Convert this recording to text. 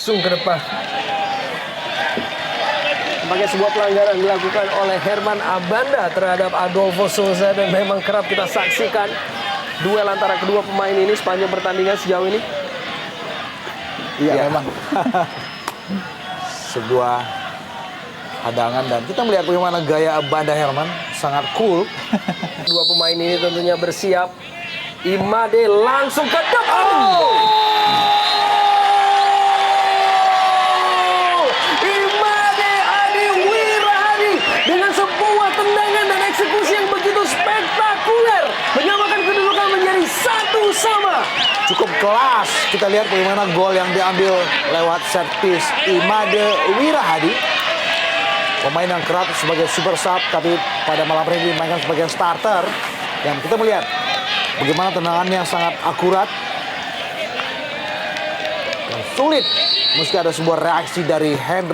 langsung ke depan. Sebagai sebuah pelanggaran dilakukan oleh Herman Abanda terhadap Adolfo Souza, dan memang kerap kita saksikan duel antara kedua pemain ini sepanjang pertandingan sejauh ini. Iya, memang. Sebuah hadangan, dan kita melihat bagaimana gaya Abanda Herman sangat cool. Dua pemain ini tentunya bersiap. Imade langsung ke depan. Imade Adi Wirahadi dengan sebuah tendangan dan eksekusi yang begitu spektakuler menyamakan kedudukan menjadi 1-1. Cukup kelas. Kita lihat bagaimana gol yang diambil lewat set piece Imade Wirahadi. Pemain yang kerap sebagai super sub, tapi pada malam ini dimainkan sebagai starter. Dan kita melihat bagaimana tendangannya sangat akurat dan sulit meski ada sebuah reaksi dari Henry.